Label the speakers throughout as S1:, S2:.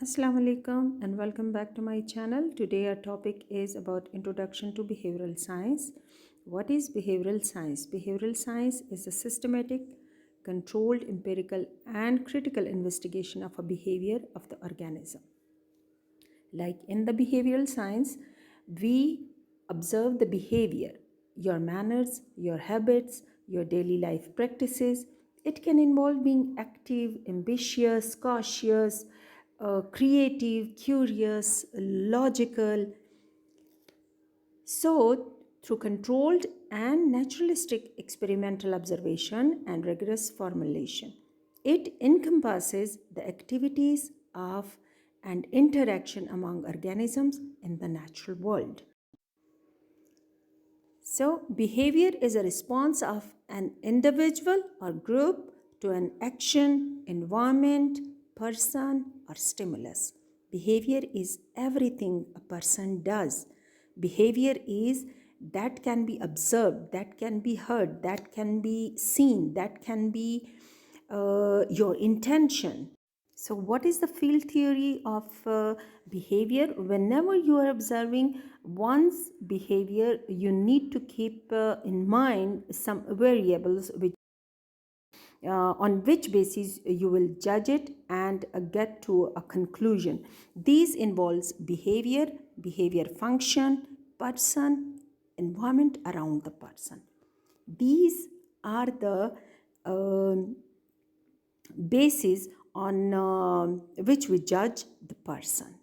S1: Assalamu alaikum and welcome back to my channel. Today our topic is about introduction to behavioral science. What is behavioral science? Behavioral science is a systematic, controlled, empirical and critical investigation of a behavior of the organism. Like in the behavioral science, we observe the behavior, your manners, your habits, your daily life practices. It can involve being active, ambitious, cautious, creative, curious, logical. So, through controlled and naturalistic experimental observation and rigorous formulation, it encompasses the activities of and interaction among organisms in the natural world. So, behavior is a response of an individual or group to an action, environment, person, or stimulus. Behavior is everything a person does. Behavior is that can be observed, that can be heard, that can be seen, that can be your intention. So, what is the field theory of behavior? Whenever you are observing one's behavior, you need to keep in mind some variables on which basis you will judge it and get to a conclusion. These involves behavior, behavior function, person, environment around the person. These are the basis on which we judge the person.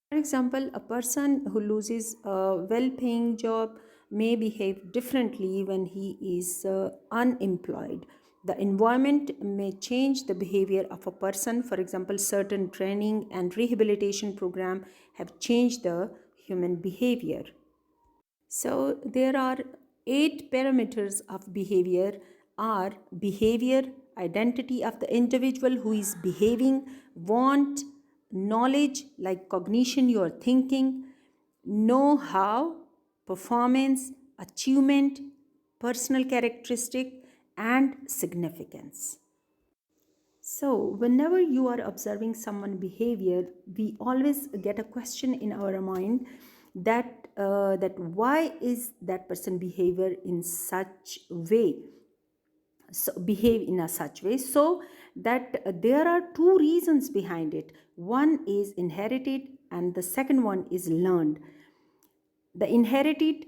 S1: For example, a person who loses a well paying job may behave differently when he is unemployed. The environment may change the behavior of a person. For example, certain training and rehabilitation program have changed the human behavior. So there are 8 parameters of behavior are behavior, identity of the individual who is behaving, want, knowledge like cognition, your thinking, know-how, performance, achievement, personal characteristic and significance. So, whenever you are observing someone behavior, we always get a question in our mind that why is that person behavior in such way, so behave in a such way, so that there are two reasons behind it. One is inherited and the second one is learned. The inherited,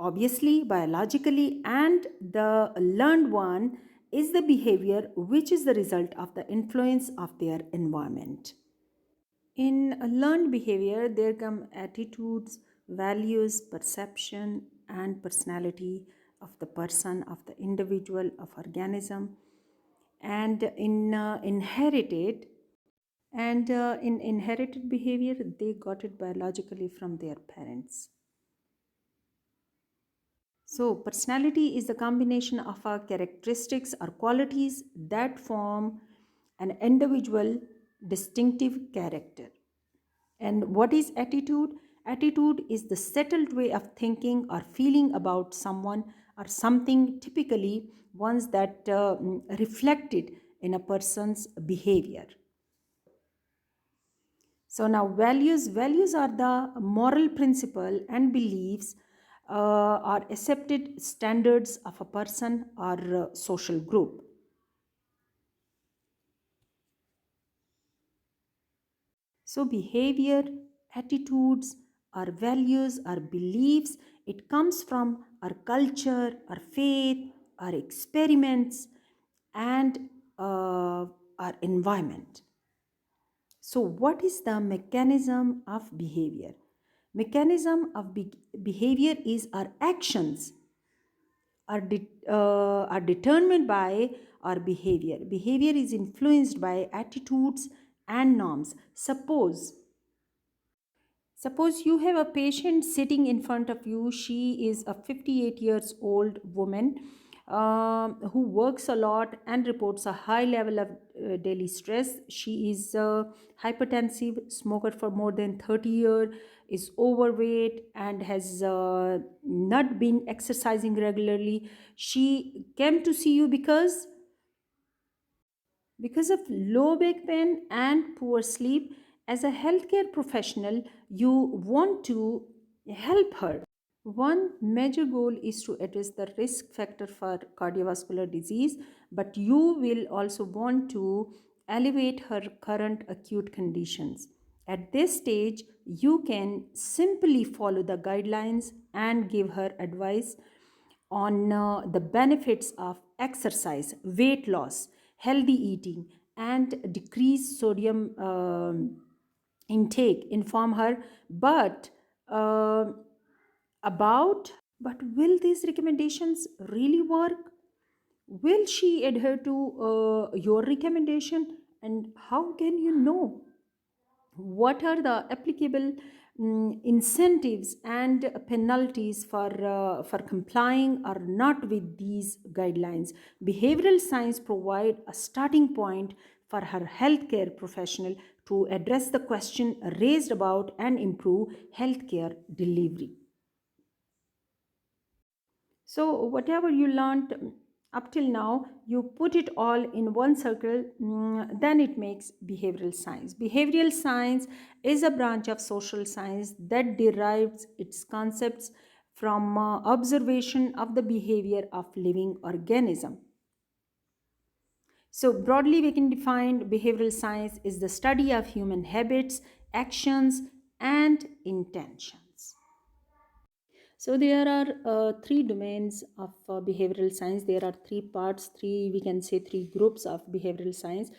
S1: obviously biologically, and the learned one is the behavior which is the result of the influence of their environment. In learned behavior, there come attitudes, values, perception, and personality of the person, of the individual, of organism. And in inherited behavior, they got it biologically from their parents. So, personality is the combination of our characteristics or qualities that form an individual distinctive character. And what is attitude? Attitude is the settled way of thinking or feeling about someone or something, typically ones that reflected in a person's behavior. So now values are the moral principle and beliefs are accepted standards of a person or social group. So behavior, attitudes, our values, our beliefs, it comes from our culture, our faith, our experiments, and our environment. So, what is the mechanism of behavior? Mechanism of behavior is our actions are determined by our behavior. Behavior is influenced by attitudes and norms. Suppose you have a patient sitting in front of you. She is a 58 years old woman who works a lot and reports a high level of daily stress. She is hypertensive, smoker for more than 30 years, is overweight and has not been exercising regularly. She came to see you because of low back pain and poor sleep, As a healthcare professional, you want to help her. One major goal is to address the risk factor for cardiovascular disease, but you will also want to elevate her current acute conditions. At this stage, you can simply follow the guidelines and give her advice on the benefits of exercise, weight loss, healthy eating, and decreased sodium intake. Inform her, but uh, about but will these recommendations really work? Will she adhere to your recommendation? And how can you know? What are the applicable incentives and penalties for complying or not with these guidelines? Behavioral science provide a starting point for her healthcare professional to address the question raised about and improve healthcare delivery. So, whatever you learned up till now, you put it all in one circle, then it makes behavioral science. Behavioral science is a branch of social science that derives its concepts from observation of the behavior of living organism. So, broadly, we can define behavioral science is the study of human habits, actions, and intentions. So there are three domains of behavioral science. There are three parts, three, we can say three groups of behavioral science.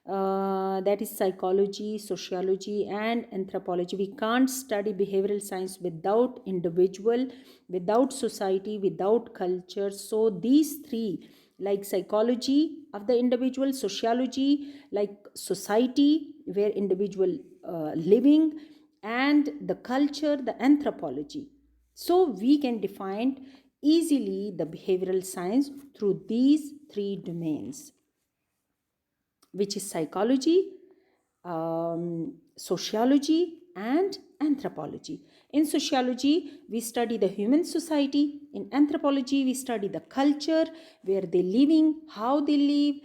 S1: That is psychology, sociology, and anthropology. We can't study behavioral science without individual, without society, without culture. So these three, like psychology of the individual, sociology, like society where individual living, and the culture, the anthropology. So we can define easily the behavioral science through these three domains, which is psychology, sociology, and anthropology. In sociology, we study the human society. In anthropology, we study the culture, where they living, how they live,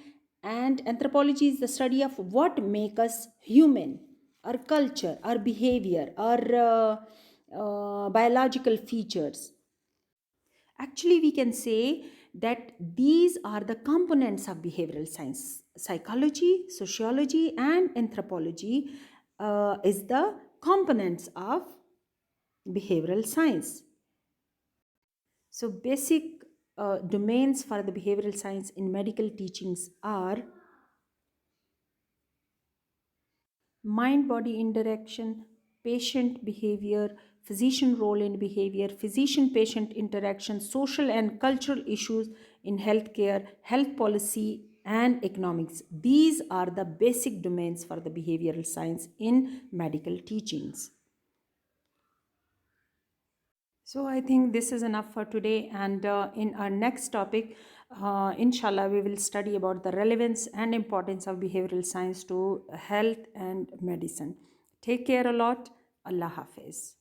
S1: and anthropology is the study of what make us human, our culture, our behavior, our biological features. Actually, we can say that these are the components of behavioral science. Psychology, sociology, and anthropology is the components of behavioral science. So, basic domains for the behavioral science in medical teachings are mind body interaction, patient behavior, physician role in behavior, physician patient interaction, social and cultural issues in healthcare, health policy, and economics. These are the basic domains for the behavioral science in medical teachings. So I think this is enough for today, and in our next topic, inshallah, we will study about the relevance and importance of behavioral science to health and medicine. Take care a lot. Allah Hafiz.